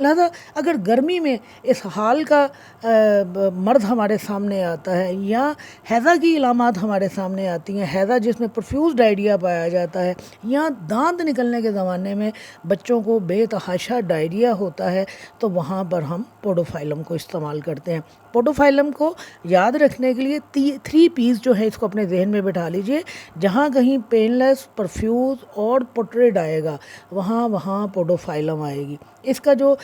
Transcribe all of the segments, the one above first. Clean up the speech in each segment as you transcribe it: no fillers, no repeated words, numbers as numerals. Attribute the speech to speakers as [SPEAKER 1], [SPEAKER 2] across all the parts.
[SPEAKER 1] لہذا اگر گرمی میں اس حال کا مرض ہمارے سامنے آتا ہے یا ہیضہ کی علامات ہمارے سامنے آتی ہیں، ہیضہ جس میں پرفیوز ڈائریا پایا جاتا ہے، یا دانت نکلنے کے زمانے میں بچوں کو بے تحاشا ڈائریا ہوتا ہے، تو وہاں پر ہم پوڈوفائلم کو استعمال کرتے ہیں۔ پوڈوفائلم کو یاد رکھنے کے لیے 3 پیز جو ہے اس کو اپنے ذہن میں بٹھا لیجئے، جہاں کہیں پین لیس، پرفیوز اور پوٹریڈ آئے گا وہاں پوڈوفائلم آئے گی۔ اس کا جو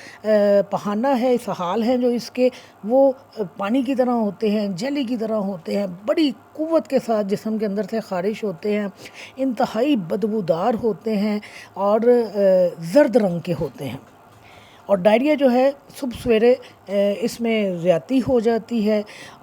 [SPEAKER 1] پہانہ ہے، اسہال ہیں جو اس کے، وہ پانی کی طرح ہوتے ہیں، جیلی کی طرح ہوتے ہیں، بڑی قوت کے ساتھ جسم کے اندر سے خارج ہوتے ہیں، انتہائی بدبودار ہوتے ہیں اور زرد رنگ کے ہوتے ہیں۔ اور ڈائریا جو ہے صبح سویرے اس میں زیادتی ہو جاتی ہے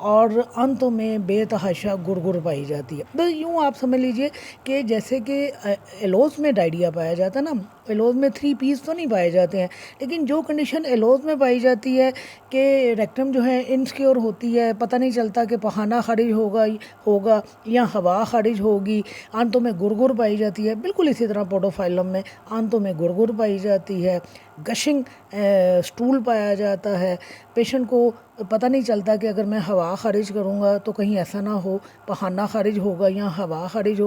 [SPEAKER 1] اور آنتوں میں بے تحاشا گرگر پائی جاتی ہے۔ بس یوں آپ سمجھ لیجئے کہ جیسے کہ ایلوز میں ڈائریا پایا جاتا ہے نا، ایلوز میں 3 پیز تو نہیں پائے جاتے ہیں، لیکن جو کنڈیشن ایلوز میں پائی جاتی ہے کہ ریکٹم جو ہے انسیکیور ہوتی ہے، پتہ نہیں چلتا کہ پخانہ خارج ہوگا یا ہوا خارج ہوگی، آنتوں میں گرگر پائی جاتی ہے، بالکل اسی طرح پوڈوفائلم میں آنتوں میں گرگر پائی جاتی ہے، گشنگ سٹول پایا جاتا ہے۔ پیشنٹ کو پتہ نہیں چلتا کہ اگر میں ہوا خارج کروں گا تو کہیں ایسا نہ ہو پخانہ خارج ہوگا یا ہوا خارج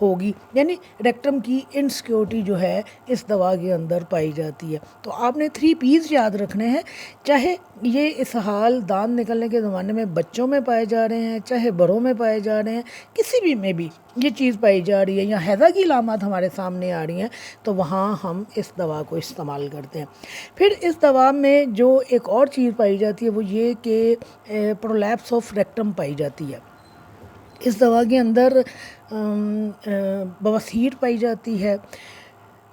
[SPEAKER 1] ہوگی، یعنی ریکٹم کی انسیکیورٹی جو ہے اس دوا کے اندر پائی جاتی ہے۔ تو آپ نے 3 پیز یاد رکھنے ہیں، چاہے یہ اسہال دانت نکلنے کے زمانے میں بچوں میں پائے جا رہے ہیں، چاہے بڑوں میں پائے جا رہے ہیں، کسی بھی میں بھی یہ چیز پائی جا رہی ہے یا ہیضہ کی علامات ہمارے سامنے آ رہی ہیں، تو وہاں ہم اس دوا کو استعمال کرتے ہیں۔ پھر اس دوا میں جو ایک اور چیز پائی جاتی ہے وہ یہ کہ پرولیپس آف ریکٹم پائی جاتی ہے۔ اس دوا کے اندر بواسیر پائی جاتی ہے،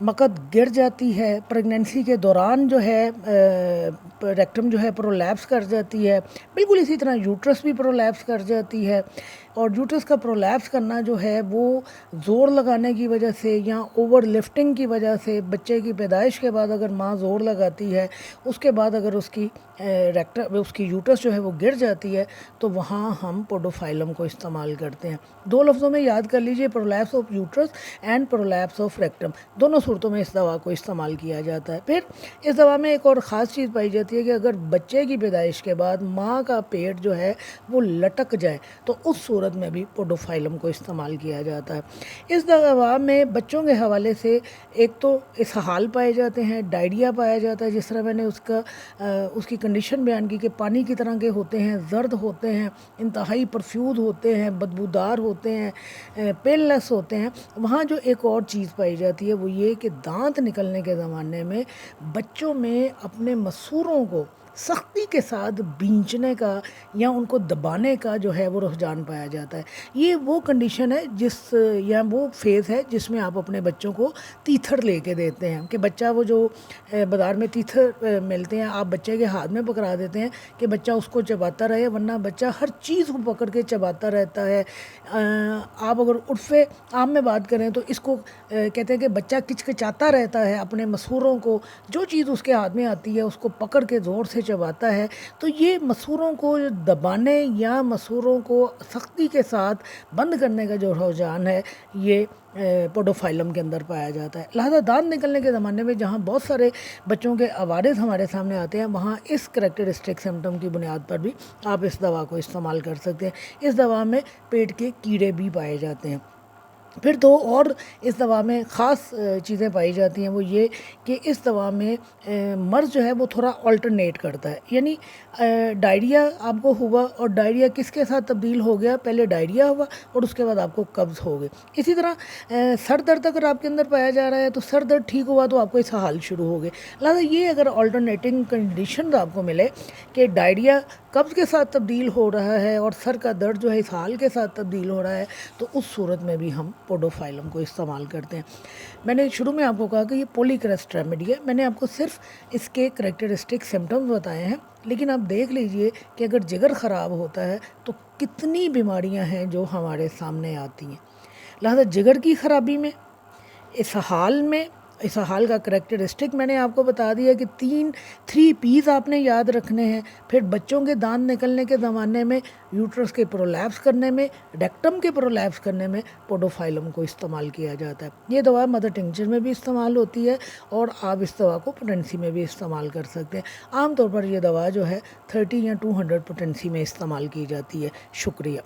[SPEAKER 1] مقد گر جاتی ہے، پریگننسی کے دوران جو ہے ریکٹم جو ہے پرولیپس کر جاتی ہے، بالکل اسی طرح یوٹرس بھی پرولیپس کر جاتی ہے۔ اور یوٹرس کا پرولیپس کرنا جو ہے وہ زور لگانے کی وجہ سے یا اوور لفٹنگ کی وجہ سے، بچے کی پیدائش کے بعد اگر ماں زور لگاتی ہے، اس کے بعد اگر اس کی یوٹرس جو ہے وہ گر جاتی ہے، تو وہاں ہم پوڈوفائلم کو استعمال کرتے ہیں۔ 2 لفظوں میں یاد کر لیجئے، prolapse of uterus and prolapse of rectum, دونوں صورتوں میں اس دوا کو استعمال کیا جاتا ہے۔ پھر اس دوا میں ایک اور خاص چیز پائی جاتی ہے کہ اگر بچے کی پیدائش کے بعد ماں کا پیٹ جو ہے وہ لٹک جائے تو اس صورت میں بھی پوڈوفائلم کو استعمال کیا جاتا ہے۔ اس دوا میں بچوں کے حوالے سے ایک تو اسہال پائے جاتے ہیں، ڈائریا پایا جاتا ہے، جس طرح میں نے اس کی کنڈیشن بیان کی کہ پانی کی طرح کے ہوتے ہیں، زرد ہوتے ہیں، انتہائی پرفیوز ہوتے ہیں، بدبودار ہوتے ہیں، پین لیس ہوتے ہیں۔ وہاں جو ایک اور چیز پائی جاتی ہے وہ یہ کہ دانت نکلنے کے زمانے میں بچوں میں اپنے مسوروں کو سختی کے ساتھ بھینچنے کا یا ان کو دبانے کا جو ہے وہ رجحان پایا جاتا ہے۔ یہ وہ کنڈیشن ہے یا وہ فیز ہے جس میں آپ اپنے بچوں کو تیتھر لے کے دیتے ہیں، کہ بچہ وہ جو بازار میں تیتھر ملتے ہیں آپ بچے کے ہاتھ میں پکڑا دیتے ہیں کہ بچہ اس کو چباتا رہے، ورنہ بچہ ہر چیز کو پکڑ کے چباتا رہتا ہے۔ آپ اگر عرف عام میں بات کریں تو اس کو کہتے ہیں کہ بچہ کچکچاتا رہتا ہے، اپنے مسوروں کو، جو چیز اس کے ہاتھ میں آتی ہے اس کو پکڑ کے زور سے چباتا ہے۔ تو یہ مسوروں کو دبانے یا مسوروں کو سختی کے ساتھ بند کرنے کا جو رجحان ہے یہ پوڈوفائلم کے اندر پایا جاتا ہے۔ لہذا دانت نکلنے کے زمانے میں جہاں بہت سارے بچوں کے عوارض ہمارے سامنے آتے ہیں، وہاں اس کریکٹرسٹک سمٹم کی بنیاد پر بھی آپ اس دوا کو استعمال کر سکتے ہیں۔ اس دوا میں پیٹ کے کیڑے بھی پائے جاتے ہیں۔ پھر 2 اور اس دوا میں خاص چیزیں پائی جاتی ہیں، وہ یہ کہ اس دوا میں مرض جو ہے وہ تھوڑا آلٹرنیٹ کرتا ہے، یعنی ڈائریا آپ کو ہوا اور ڈائریا کس کے ساتھ تبدیل ہو گیا، پہلے ڈائریا ہوا اور اس کے بعد آپ کو قبض ہو گئے۔ اسی طرح سر درد اگر آپ کے اندر پایا جا رہا ہے تو سر درد ٹھیک ہوا تو آپ کو اسہال شروع ہو گئے۔ لہٰذا یہ اگر آلٹرنیٹنگ کنڈیشن آپ کو ملے کہ ڈائریا قبض کے ساتھ تبدیل ہو رہا ہے اور سر کا درد جو ہے اسہال کے ساتھ تبدیل ہو رہا ہے، تو اس صورت میں بھی ہم پوڈوفائلم کو استعمال کرتے ہیں۔ میں نے شروع میں آپ کو کہا کہ یہ پولی کرسٹ ریمیڈی ہے، میں نے آپ کو صرف اس کے کریکٹرسٹک سمٹمز بتائے ہیں، لیکن آپ دیکھ لیجئے کہ اگر جگر خراب ہوتا ہے تو کتنی بیماریاں ہیں جو ہمارے سامنے آتی ہیں۔ لہذا جگر کی خرابی میں، اسہال میں، اسہال کا کریکٹرسٹک میں نے آپ کو بتا دیا کہ 3 پیز آپ نے یاد رکھنے ہیں. پھر بچوں کے دانت نکلنے کے زمانے میں یوٹرس کے پرولیپس کرنے میں، ریکٹم کے پرولیپس کرنے میں پوڈوفائلم کو استعمال کیا جاتا ہے. یہ دوا مدر ٹنکچر میں بھی استعمال ہوتی ہے اور آپ اس دوا کو پوٹنسی میں بھی استعمال کر سکتے ہیں. عام طور پر یہ دوا جو ہے 30 یا 200 پوٹنسی میں استعمال کی جاتی ہے. شکریہ.